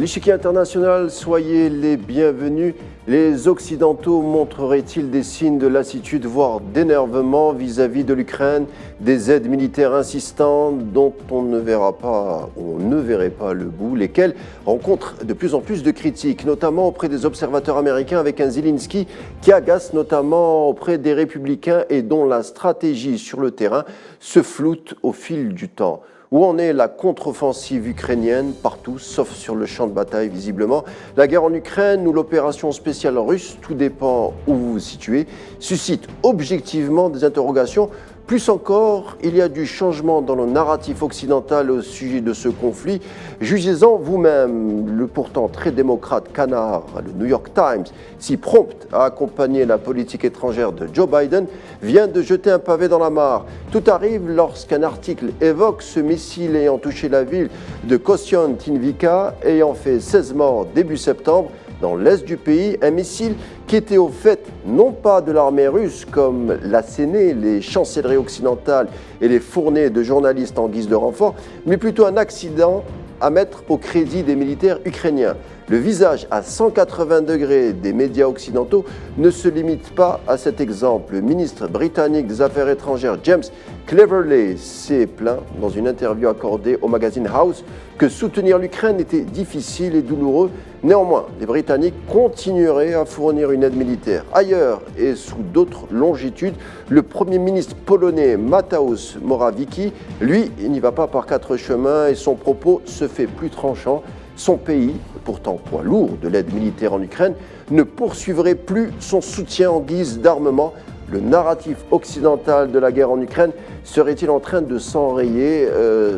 L'échiquier international, soyez les bienvenus. Les Occidentaux montreraient-ils des signes de lassitude, voire d'énervement vis-à-vis de l'Ukraine, des aides militaires insistantes dont on ne verrait pas le bout, lesquelles rencontrent de plus en plus de critiques, notamment auprès des observateurs américains, avec un Zelensky qui agace notamment auprès des républicains et dont la stratégie sur le terrain se floute au fil du temps. Où en est la contre-offensive ukrainienne? Partout, sauf sur le champ de bataille, visiblement. La guerre en Ukraine ou l'opération spéciale russe, tout dépend où vous vous situez, suscite objectivement des interrogations. Plus encore, il y a du changement dans le narratif occidental au sujet de ce conflit. Jugez-en vous-même. Le pourtant très démocrate canard, le New York Times, si prompt à accompagner la politique étrangère de Joe Biden, vient de jeter un pavé dans la mare. Tout arrive lorsqu'un article évoque ce missile ayant touché la ville de Kostyantynivka, ayant fait 16 morts début septembre, dans l'est du pays, un missile qui était au fait non pas de l'armée russe comme l'assénaient les chancelleries occidentales et les fournées de journalistes en guise de renfort, mais plutôt un accident à mettre au crédit des militaires ukrainiens. Le visage à 180 degrés des médias occidentaux ne se limite pas à cet exemple. Le ministre britannique des Affaires étrangères James Cleverly s'est plaint dans une interview accordée au magazine House que soutenir l'Ukraine était difficile et douloureux. Néanmoins, les Britanniques continueraient à fournir une aide militaire. Ailleurs et sous d'autres longitudes, le Premier ministre polonais Mateusz Morawiecki, lui, il n'y va pas par quatre chemins et son propos se fait plus tranchant. Son pays, pourtant poids lourd de l'aide militaire en Ukraine, ne poursuivrait plus son soutien en guise d'armement. Le narratif occidental de la guerre en Ukraine serait-il en train de s'enrayer?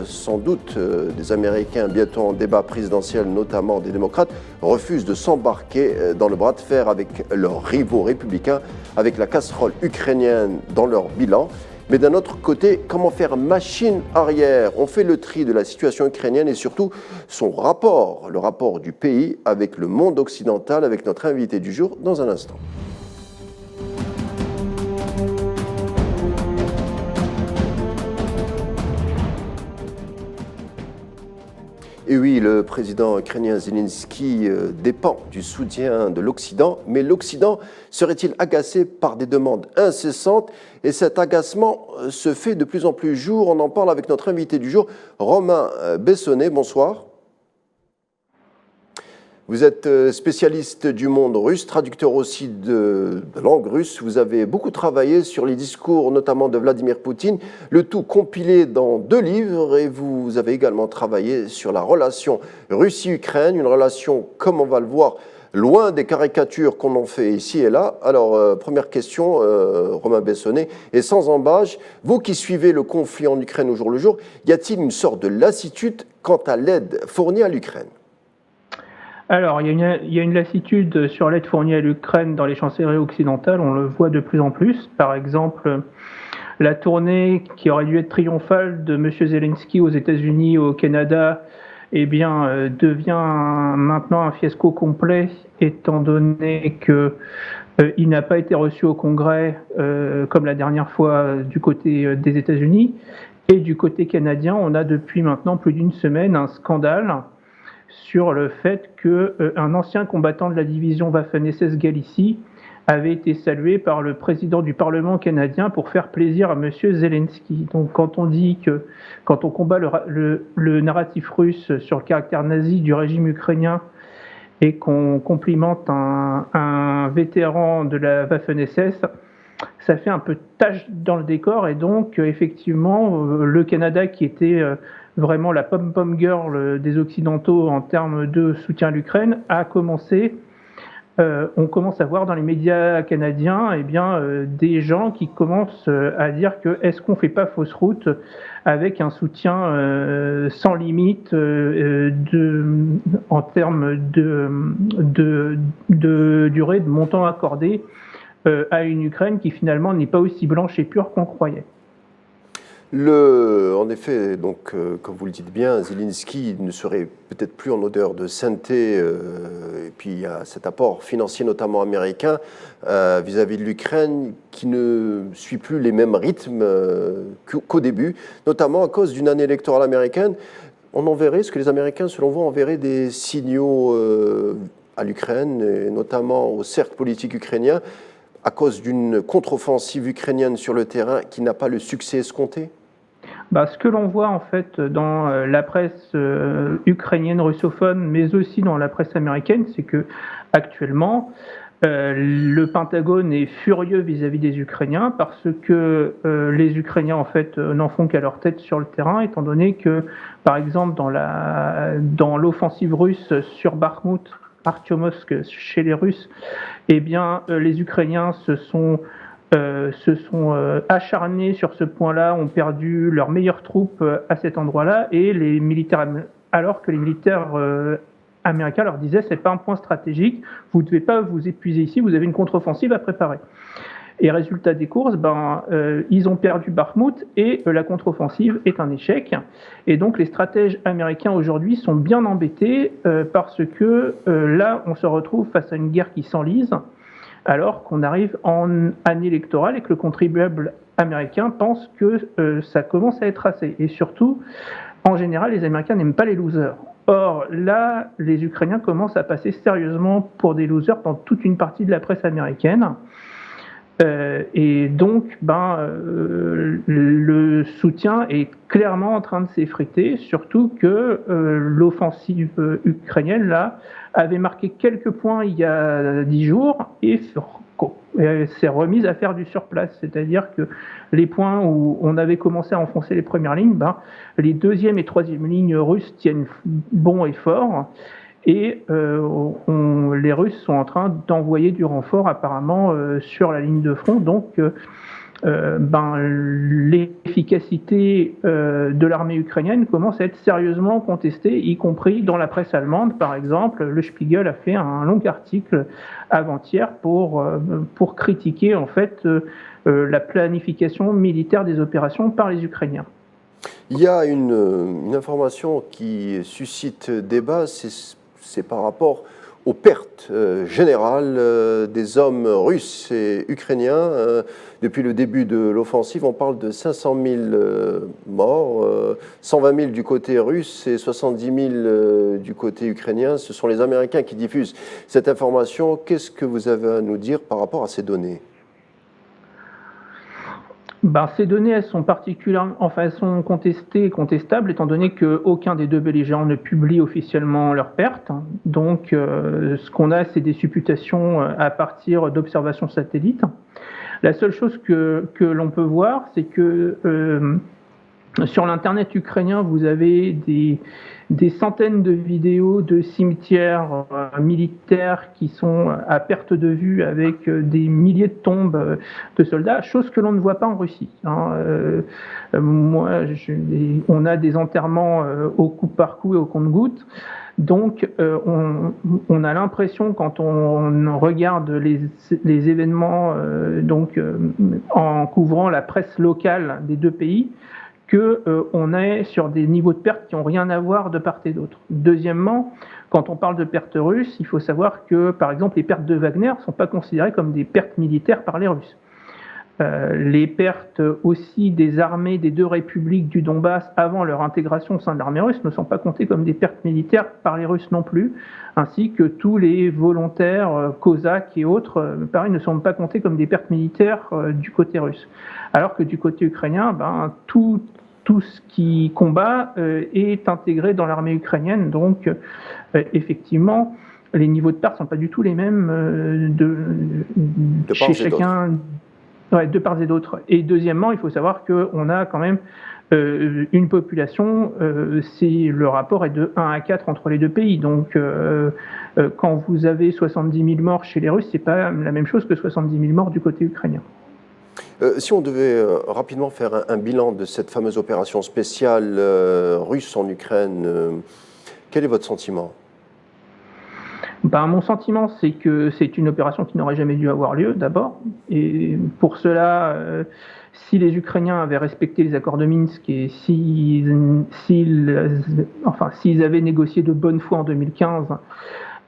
Sans doute, des Américains, bientôt en débat présidentiel, notamment des démocrates, refusent de s'embarquer dans le bras de fer avec leurs rivaux républicains, avec la casserole ukrainienne dans leur bilan. Mais d'un autre côté, comment faire machine arrière? On fait le tri de la situation ukrainienne et surtout son rapport, le rapport du pays avec le monde occidental, avec notre invité du jour dans un instant. Et oui, le président ukrainien Zelensky dépend du soutien de l'Occident, mais l'Occident serait-il agacé par des demandes incessantes? Et cet agacement se fait de plus en plus jour. On en parle avec notre invité du jour, Romain Bessonnet. Bonsoir. Vous êtes spécialiste du monde russe, traducteur aussi de langue russe. Vous avez beaucoup travaillé sur les discours, notamment de Vladimir Poutine, le tout compilé dans 2 livres. Et vous avez également travaillé sur la relation Russie-Ukraine, une relation, comme on va le voir, loin des caricatures qu'on en fait ici et là. Alors, première question, Romain Bessonnet, et sans embâche, vous qui suivez le conflit en Ukraine au jour le jour, y a-t-il une sorte de lassitude quant à l'aide fournie à l'Ukraine? Alors, il y a une lassitude sur l'aide fournie à l'Ukraine dans les chancelleries occidentales, on le voit de plus en plus. Par exemple, la tournée qui aurait dû être triomphale de M. Zelensky aux États-Unis, au Canada, devient maintenant un fiasco complet, étant donné qu'il n'a pas été reçu au Congrès, comme la dernière fois du côté des États-Unis. Et du côté canadien, on a depuis maintenant plus d'une semaine un scandale sur le fait qu'un ancien combattant de la division Waffen-SS Galicie avait été salué par le président du Parlement canadien pour faire plaisir à M. Zelensky. Donc quand on combat le narratif russe sur le caractère nazi du régime ukrainien et qu'on complimente un vétéran de la Waffen-SS, ça fait un peu tache dans le décor. Et donc effectivement, le Canada, qui était vraiment la pom-pom girl des Occidentaux en termes de soutien à l'Ukraine, on commence à voir dans les médias canadiens des gens qui commencent à dire que est-ce qu'on ne fait pas fausse route avec un soutien sans limite en termes de durée, de montant accordé à une Ukraine qui finalement n'est pas aussi blanche et pure qu'on croyait. En effet, donc, comme vous le dites bien, Zelensky ne serait peut-être plus en odeur de sainteté, et puis il y a cet apport financier, notamment américain, vis-à-vis de l'Ukraine, qui ne suit plus les mêmes rythmes qu'au début, notamment à cause d'une année électorale américaine. on enverrait, est-ce que les Américains, selon vous, enverraient des signaux à l'Ukraine, et notamment au cercle politique ukrainien, à cause d'une contre-offensive ukrainienne sur le terrain qui n'a pas le succès escompté? Ce que l'on voit en fait dans la presse ukrainienne russophone, mais aussi dans la presse américaine, c'est que actuellement, le Pentagone est furieux vis-à-vis des Ukrainiens parce que les Ukrainiens en fait n'en font qu'à leur tête sur le terrain, étant donné que, par exemple, dans l'offensive russe sur Bakhmout, Artyomovsk chez les Russes, eh bien, les Ukrainiens se sont acharnés sur ce point-là, ont perdu leurs meilleures troupes à cet endroit-là, et alors que les militaires américains leur disaient c'est pas un point stratégique, vous ne devez pas vous épuiser ici, vous avez une contre-offensive à préparer. Et résultat des courses, ils ont perdu Bakhmout et la contre-offensive est un échec. Et donc les stratèges américains aujourd'hui sont bien embêtés parce que là, on se retrouve face à une guerre qui s'enlise, alors qu'on arrive en année électorale et que le contribuable américain pense que ça commence à être assez. Et surtout, en général, les Américains n'aiment pas les losers. Or, là, les Ukrainiens commencent à passer sérieusement pour des losers dans toute une partie de la presse américaine. Et donc, le soutien est clairement en train de s'effriter, surtout que l'offensive ukrainienne là, avait marqué quelques points il y a 10 jours et s'est remise à faire du surplace. C'est-à-dire que les points où on avait commencé à enfoncer les premières lignes, les deuxième et troisième lignes russes tiennent bon et fort. Et les Russes sont en train d'envoyer du renfort apparemment sur la ligne de front. Donc, l'efficacité de l'armée ukrainienne commence à être sérieusement contestée, y compris dans la presse allemande. Par exemple, le Spiegel a fait un long article avant-hier pour critiquer en fait la planification militaire des opérations par les Ukrainiens. Il y a une information qui suscite débat, c'est par rapport aux pertes générales des hommes russes et ukrainiens. Depuis le début de l'offensive, on parle de 500 000 morts, 120 000 du côté russe et 70 000 du côté ukrainien. Ce sont les Américains qui diffusent cette information. Qu'est-ce que vous avez à nous dire par rapport à ces données ? Ces données, elles sont elles sont contestées et contestables, étant donné qu'aucun des deux belligérants ne publie officiellement leurs pertes. Donc, ce qu'on a, c'est des supputations à partir d'observations satellites. La seule chose que l'on peut voir, c'est que sur l'internet ukrainien, vous avez des centaines de vidéos de cimetières militaires qui sont à perte de vue avec des milliers de tombes de soldats, chose que l'on ne voit pas en Russie. On a des enterrements au coup par coup et au compte-gouttes. Donc, on a l'impression, quand on regarde les événements en couvrant la presse locale des deux pays, qu'on est sur des niveaux de pertes qui n'ont rien à voir de part et d'autre. Deuxièmement, quand on parle de pertes russes, il faut savoir que, par exemple, les pertes de Wagner ne sont pas considérées comme des pertes militaires par les Russes. Les pertes aussi des armées des deux républiques du Donbass avant leur intégration au sein de l'armée russe ne sont pas comptées comme des pertes militaires par les Russes non plus, ainsi que tous les volontaires cosaques et autres, pareil, ne sont pas comptés comme des pertes militaires du côté russe. Alors que du côté ukrainien, tout ce qui combat est intégré dans l'armée ukrainienne, donc effectivement, les niveaux de pertes ne sont pas du tout les mêmes chez chacun. Ouais, de part et d'autre. Et deuxièmement, il faut savoir qu'on a quand même une population, le rapport est de 1 à 4 entre les deux pays. Donc, quand vous avez 70 000 morts chez les Russes, c'est pas la même chose que 70 000 morts du côté ukrainien. Si on devait rapidement faire un bilan de cette fameuse opération spéciale russe en Ukraine, quel est votre sentiment ? Mon sentiment, c'est que c'est une opération qui n'aurait jamais dû avoir lieu, d'abord. Et pour cela, si les Ukrainiens avaient respecté les accords de Minsk et s'ils avaient négocié de bonne foi en 2015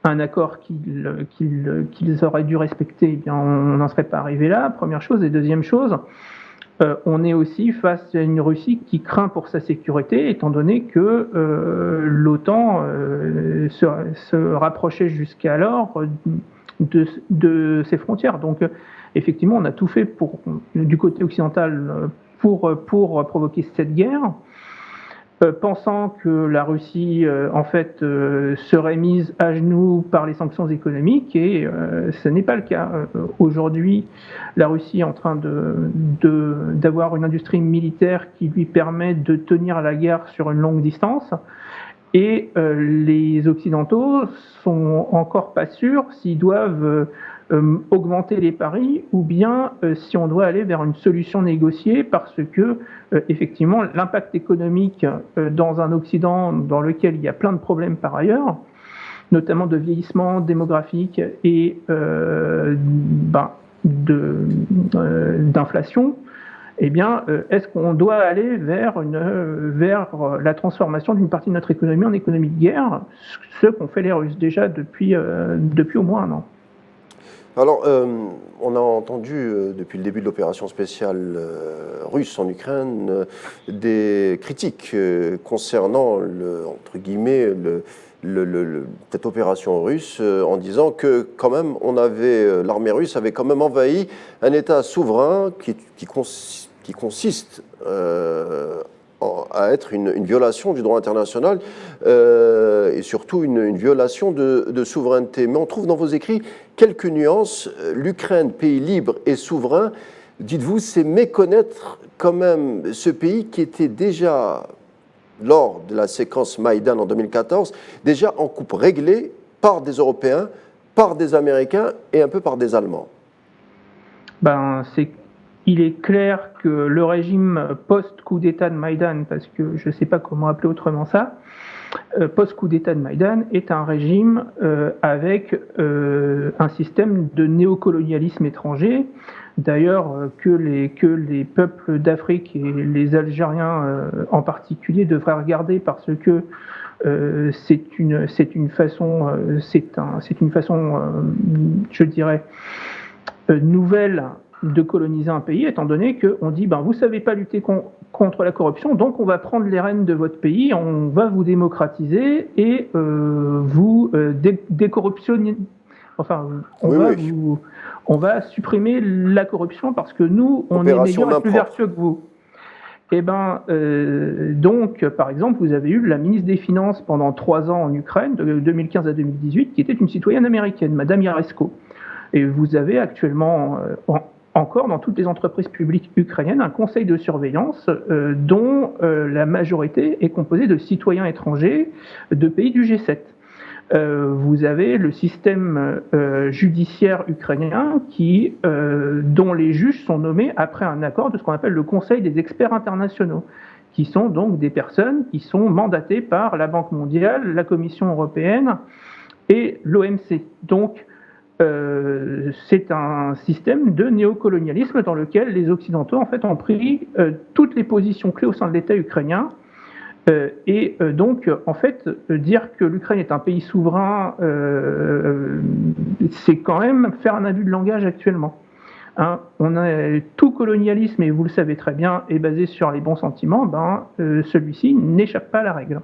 un accord qu'ils auraient dû respecter, eh bien, on n'en serait pas arrivé là, première chose. Et deuxième chose, on est aussi face à une Russie qui craint pour sa sécurité, étant donné que l'OTAN se rapprochait jusqu'alors de ses frontières. Donc, effectivement, on a tout fait du côté occidental pour provoquer cette guerre. Pensant que la Russie, en fait, serait mise à genoux par les sanctions économiques, et ce n'est pas le cas. Aujourd'hui, la Russie est en train d'avoir une industrie militaire qui lui permet de tenir la guerre sur une longue distance, et les Occidentaux sont encore pas sûrs s'ils doivent augmenter les paris ou bien si on doit aller vers une solution négociée, parce que effectivement l'impact économique dans un Occident dans lequel il y a plein de problèmes par ailleurs, notamment de vieillissement démographique et d'inflation, eh bien, est-ce qu'on doit aller vers la transformation d'une partie de notre économie en économie de guerre, ce qu'ont fait les Russes déjà depuis au moins un an. Alors, on a entendu depuis le début de l'opération spéciale russe en Ukraine des critiques concernant entre guillemets, cette opération russe en disant que quand même l'armée russe avait quand même envahi un État souverain qui consiste à être une violation du droit international et surtout une violation de souveraineté. Mais on trouve dans vos écrits quelques nuances. L'Ukraine, pays libre et souverain, dites-vous, c'est méconnaître quand même ce pays qui était déjà, lors de la séquence Maïdan en 2014, déjà en coupe réglée par des Européens, par des Américains et un peu par des Allemands. Il est clair que le régime post-coup d'État de Maïdan, parce que je ne sais pas comment appeler autrement ça, post-coup d'État de Maïdan est un régime avec un système de néocolonialisme étranger. D'ailleurs, que les peuples d'Afrique et les Algériens en particulier devraient regarder, parce que c'est une façon, je dirais, nouvelle de coloniser un pays, étant donné qu'on dit vous ne savez pas lutter contre la corruption, donc on va prendre les rênes de votre pays, on va vous démocratiser et vous décorruptionner. Enfin, on va supprimer la corruption parce que nous, on est meilleurs et plus vertueux que vous. Donc, par exemple, vous avez eu la ministre des Finances pendant 3 ans en Ukraine, de 2015 à 2018, qui était une citoyenne américaine, Madame Yaresko. Et vous avez actuellement encore dans toutes les entreprises publiques ukrainiennes un conseil de surveillance dont la majorité est composée de citoyens étrangers de pays du G7. Vous avez le système judiciaire ukrainien dont les juges sont nommés après un accord de ce qu'on appelle le Conseil des experts internationaux, qui sont donc des personnes qui sont mandatées par la Banque mondiale, la Commission européenne et l'OMC. Donc, c'est un système de néocolonialisme dans lequel les Occidentaux en fait ont pris toutes les positions clés au sein de l'État ukrainien, et donc en fait dire que l'Ukraine est un pays souverain, c'est quand même faire un abus de langage actuellement. On a tout colonialisme, et vous le savez très bien, est basé sur les bons sentiments. Celui-ci n'échappe pas à la règle.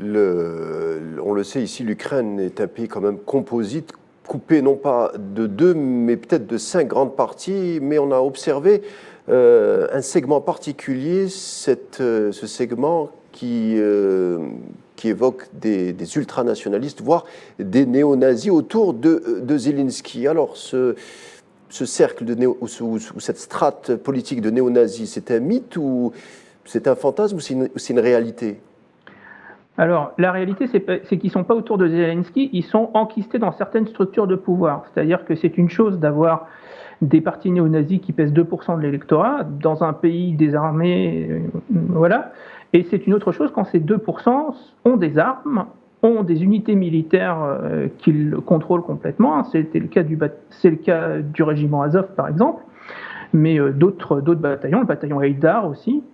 On le sait ici, l'Ukraine est un pays quand même composite, coupé non pas de 2, mais peut-être de 5 grandes parties, mais on a observé un segment particulier, ce segment qui évoque des ultranationalistes, voire des néo-nazis autour de Zelensky. Alors, ce cercle ou cette strate politique de néo-nazis, c'est un mythe ou c'est un fantasme ou c'est une réalité ? Alors, la réalité, c'est qu'ils ne sont pas autour de Zelensky, ils sont enquistés dans certaines structures de pouvoir. C'est-à-dire que c'est une chose d'avoir des partis néo-nazis qui pèsent 2% de l'électorat dans un pays désarmé, voilà. Et c'est une autre chose quand ces 2% ont des armes, ont des unités militaires qu'ils contrôlent complètement. C'est le cas du régiment Azov, par exemple, mais d'autres bataillons, le bataillon Haïdar aussi.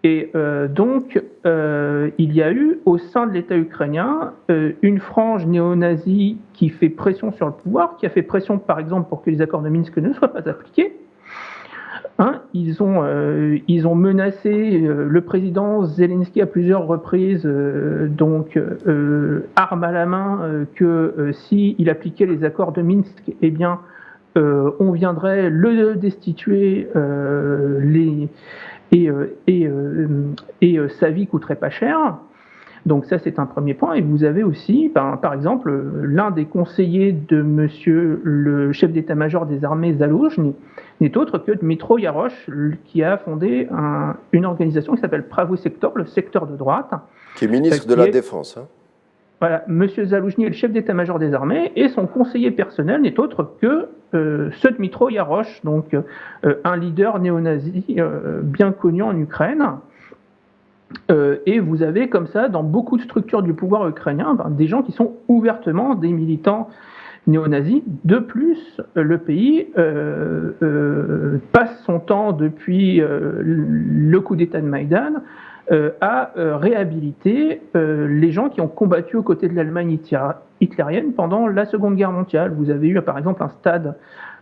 Et donc, il y a eu au sein de l'État ukrainien une frange néo-nazie qui fait pression sur le pouvoir, qui a fait pression par exemple pour que les accords de Minsk ne soient pas appliqués. Ils ont menacé le président Zelensky à plusieurs reprises, arme à la main, que s'il appliquait les accords de Minsk, eh bien, on viendrait le destituer et sa vie coûterait pas cher. Donc ça, c'est un premier point. Et vous avez aussi, par exemple, l'un des conseillers de monsieur le chef d'état-major des armées Zaloujny n'est autre que Dmytro Yarosh, qui a fondé une organisation qui s'appelle Pravый Sektor, le secteur de droite. Qui est ministre de la Défense. Voilà, monsieur Zaloujny est le chef d'état-major des armées et son conseiller personnel n'est autre que ce Dmytro Yarosh, donc un leader néo-nazi bien connu en Ukraine. Et vous avez comme ça, dans beaucoup de structures du pouvoir ukrainien, des gens qui sont ouvertement des militants néo-nazis. De plus, le pays passe son temps, depuis le coup d'État de Maïdan, à réhabiliter les gens qui ont combattu aux côtés de l'Allemagne hitlérienne pendant la Seconde Guerre mondiale. Vous avez eu par exemple un stade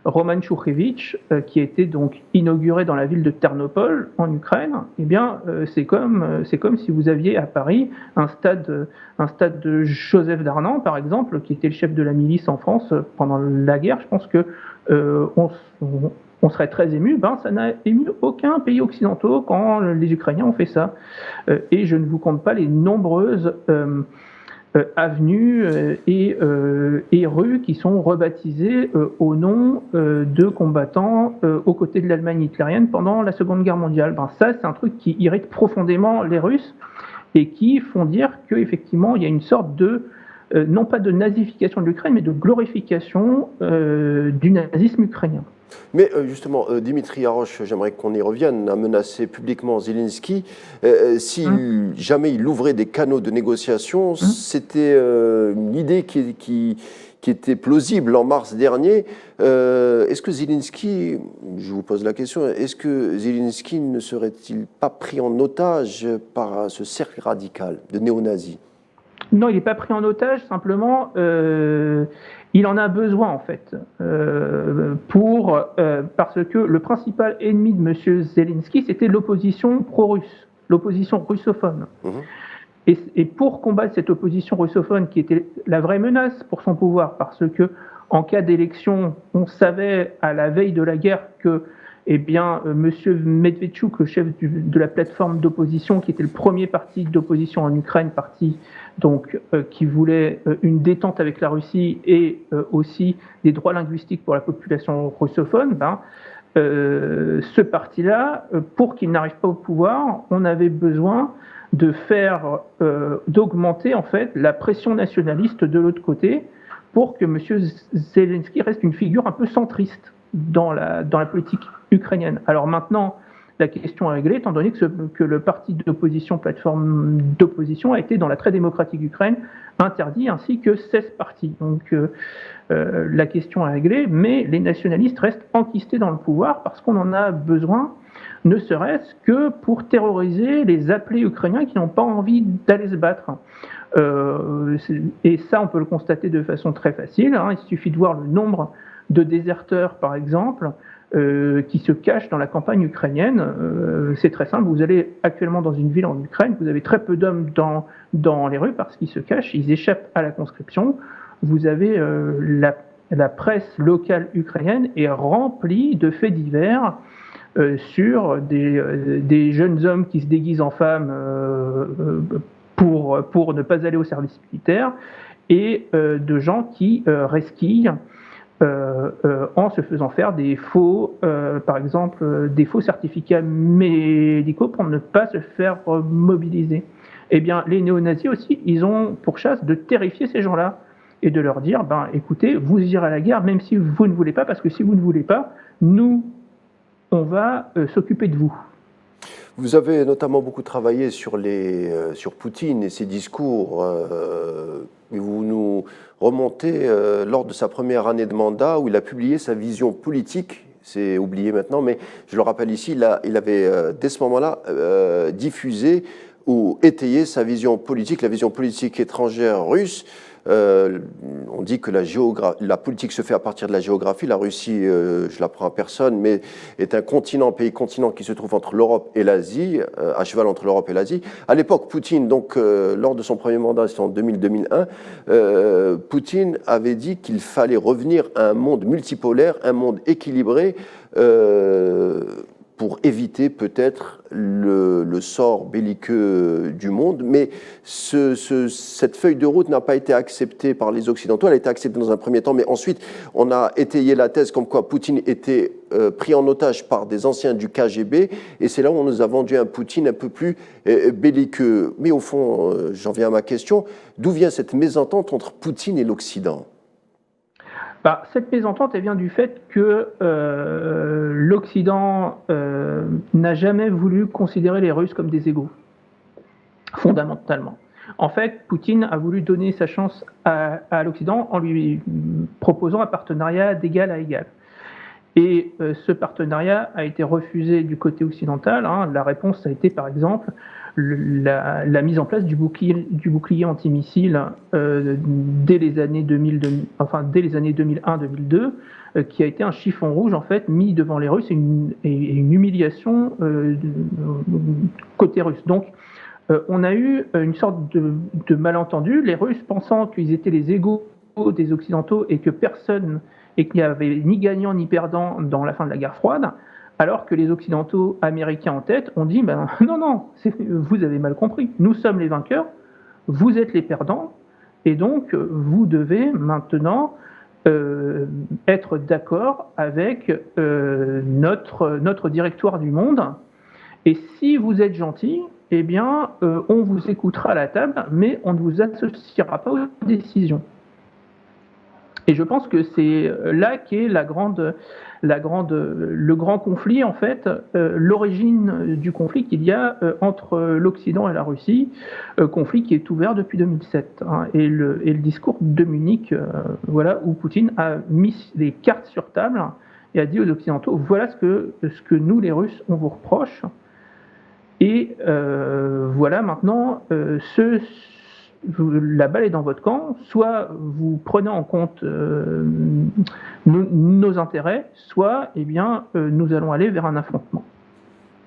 Roman Shouchevitch qui a été donc inauguré dans la ville de Ternopol en Ukraine. Eh bien, c'est comme si vous aviez à Paris un stade de Joseph Darnan par exemple, qui était le chef de la milice en France pendant la guerre. Je pense que on serait très ému. Ça n'a ému aucun pays occidentaux quand les Ukrainiens ont fait ça. Et je ne vous compte pas les nombreuses avenues et rues qui sont rebaptisées au nom de combattants aux côtés de l'Allemagne hitlérienne pendant la Seconde Guerre mondiale. Ça, c'est un truc qui irrite profondément les Russes et qui font dire qu'effectivement, il y a une sorte de, non pas de nazification de l'Ukraine, mais de glorification du nazisme ukrainien. Mais justement, Dmitri Yarosh, j'aimerais qu'on y revienne, a menacé publiquement Zelensky. Si jamais il ouvrait des canaux de négociation, c'était une idée qui était plausible en mars dernier. Est-ce que Zelensky, je vous pose la question, est-ce que Zelensky ne serait-il pas pris en otage par ce cercle radical de néo-nazis ? Non, il n'est pas pris en otage, simplement, il en a besoin, en fait, parce que le principal ennemi de M. Zelensky, c'était l'opposition pro-russe, l'opposition russophone. Et pour combattre cette opposition russophone, qui était la vraie menace pour son pouvoir, parce que en cas d'élection, on savait à la veille de la guerre que M. Medvedchuk, le chef de la plateforme d'opposition, qui était le premier parti d'opposition en Ukraine, qui voulait une détente avec la Russie et aussi des droits linguistiques pour la population russophone, ce parti-là, pour qu'il n'arrive pas au pouvoir, on avait besoin d'augmenter en fait la pression nationaliste de l'autre côté pour que M. Zelensky reste une figure un peu centriste dans la politique ukrainienne. Alors maintenant, la question est réglée, étant donné que le parti d'opposition, plateforme d'opposition, a été dans la très démocratique Ukraine interdit, ainsi que 16 partis. Donc la question est réglée, mais les nationalistes restent enquistés dans le pouvoir parce qu'on en a besoin, ne serait-ce que pour terroriser les appelés ukrainiens qui n'ont pas envie d'aller se battre. Et ça, on peut le constater de façon très facile. Il suffit de voir le nombre de déserteurs, par exemple, qui se cachent dans la campagne ukrainienne. C'est très simple. Vous allez actuellement dans une ville en Ukraine, vous avez très peu d'hommes dans les rues parce qu'ils se cachent, ils échappent à la conscription. Vous avez la presse locale ukrainienne est remplie de faits divers sur des jeunes hommes qui se déguisent en femmes pour ne pas aller au service militaire et de gens qui resquillent en se faisant faire des faux, par exemple, des faux certificats médicaux pour ne pas se faire mobiliser. Eh bien, les néo-nazis aussi, ils ont pour chasse de terrifier ces gens-là et de leur dire, écoutez, vous irez à la guerre même si vous ne voulez pas, parce que si vous ne voulez pas, nous, on va s'occuper de vous. Vous avez notamment beaucoup travaillé sur Poutine et ses discours. Vous nous remontez lors de sa première année de mandat où il a publié sa vision politique. C'est oublié maintenant, mais je le rappelle ici, il avait dès ce moment-là diffusé ou étayé sa vision politique, la vision politique étrangère russe. on dit que la politique se fait à partir de la géographie. La Russie, je l'apprends à personne, mais est un pays continent qui se trouve entre l'Europe et l'Asie, à cheval entre l'Europe et l'Asie. À l'époque, Poutine, donc lors de son premier mandat, c'était en 2000-2001, Poutine avait dit qu'il fallait revenir à un monde multipolaire, un monde équilibré, pour éviter peut-être le sort belliqueux du monde. Mais cette feuille de route n'a pas été acceptée par les Occidentaux. Elle a été acceptée dans un premier temps, mais ensuite, on a étayé la thèse comme quoi Poutine était pris en otage par des anciens du KGB, et c'est là où on nous a vendu un Poutine un peu plus belliqueux. Mais au fond, j'en viens à ma question, d'où vient cette mésentente entre Poutine et l'Occident ? Cette mésentente, elle vient du fait que l'Occident n'a jamais voulu considérer les Russes comme des égaux, fondamentalement. En fait, Poutine a voulu donner sa chance à l'Occident en lui proposant un partenariat d'égal à égal. Et ce partenariat a été refusé du côté occidental. La réponse a été, par exemple, la mise en place du bouclier antimissile dès les années 2001-2002, qui a été un chiffon rouge en fait mis devant les Russes et une humiliation côté russe. Donc, on a eu une sorte de malentendu. Les Russes pensant qu'ils étaient les égaux des Occidentaux et qu'il n'y avait ni gagnant ni perdant dans la fin de la guerre froide. Alors que les Occidentaux américains en tête ont dit non, vous avez mal compris, nous sommes les vainqueurs, vous êtes les perdants, et donc vous devez maintenant être d'accord avec notre directoire du monde, et si vous êtes gentil, eh bien, on vous écoutera à la table, mais on ne vous associera pas aux décisions. Et je pense que c'est là qu'est le grand conflit, en fait, l'origine du conflit qu'il y a entre l'Occident et la Russie, conflit qui est ouvert depuis 2007. Et le discours de Munich, où Poutine a mis les cartes sur table et a dit aux Occidentaux, voilà ce que nous, les Russes, on vous reproche. Et voilà maintenant la balle est dans votre camp, soit vous prenez en compte nos intérêts, soit nous allons aller vers un affrontement.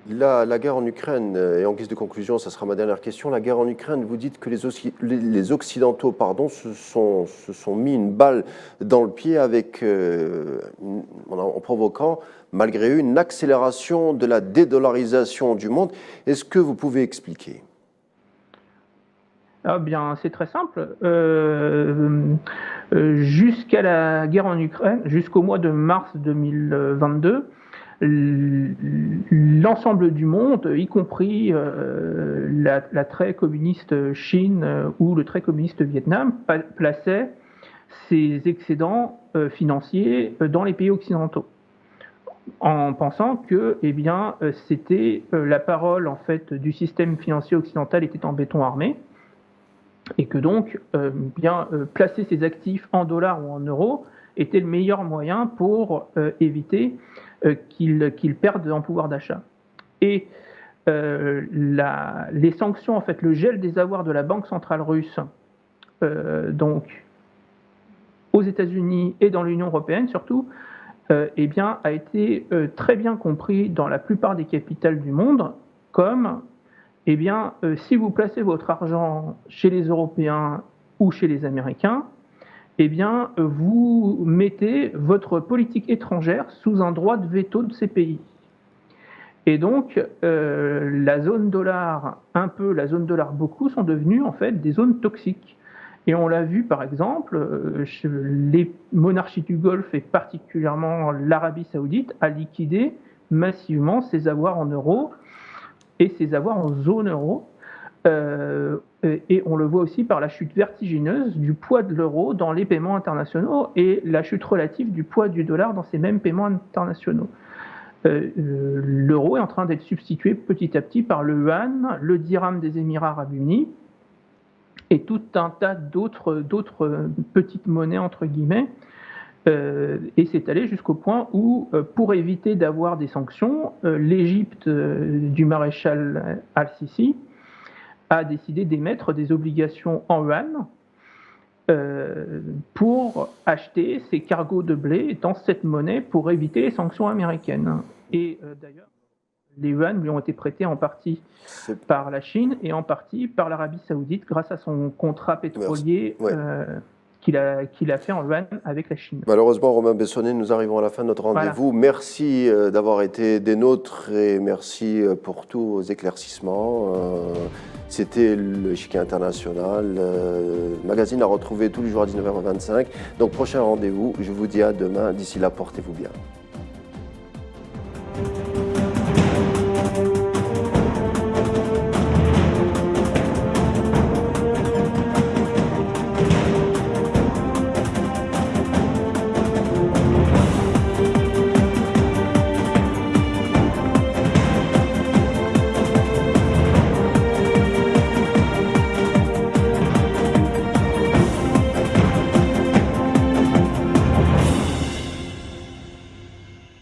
La guerre en Ukraine, et en guise de conclusion, ça sera ma dernière question, la guerre en Ukraine, vous dites que les Occidentaux se sont mis une balle dans le pied en provoquant, malgré eux, une accélération de la dédollarisation du monde. Est-ce que vous pouvez expliquer ? C'est très simple. Jusqu'à la guerre en Ukraine, jusqu'au mois de mars 2022, l'ensemble du monde, y compris la très communiste Chine ou le très communiste Vietnam, plaçait ses excédents financiers dans les pays occidentaux, en pensant que c'était la parole en fait du système financier occidental était en béton armé. Et que donc, placer ses actifs en dollars ou en euros était le meilleur moyen pour éviter qu'ils perdent en pouvoir d'achat. Et les sanctions, en fait, le gel des avoirs de la Banque centrale russe, donc aux États-Unis et dans l'Union européenne surtout, a été très bien compris dans la plupart des capitales du monde comme si vous placez votre argent chez les Européens ou chez les Américains, vous mettez votre politique étrangère sous un droit de veto de ces pays. Et donc, la zone dollar, la zone dollar beaucoup, sont devenues en fait des zones toxiques. Et on l'a vu par exemple, les monarchies du Golfe et particulièrement l'Arabie Saoudite a liquidé massivement ses avoirs en euros et ses avoirs en zone euro. Et on le voit aussi par la chute vertigineuse du poids de l'euro dans les paiements internationaux et la chute relative du poids du dollar dans ces mêmes paiements internationaux. L'euro est en train d'être substitué petit à petit par le yuan, le dirham des Émirats arabes unis et tout un tas d'autres petites monnaies entre guillemets. Et c'est allé jusqu'au point où, pour éviter d'avoir des sanctions, l'Égypte du maréchal al-Sisi a décidé d'émettre des obligations en yuan pour acheter ces cargos de blé dans cette monnaie pour éviter les sanctions américaines. Et d'ailleurs, les yuans lui ont été prêtés en partie par la Chine et en partie par l'Arabie Saoudite grâce à son contrat pétrolier qu'il a fait en yuan avec la Chine. Malheureusement, Romain Bessonnet, nous arrivons à la fin de notre rendez-vous. Voilà. Merci d'avoir été des nôtres et merci pour tous vos éclaircissements. C'était l'Échiquier International, magazine à retrouver tous les jours à 19h25. Donc prochain rendez-vous, je vous dis à demain. D'ici là, portez-vous bien.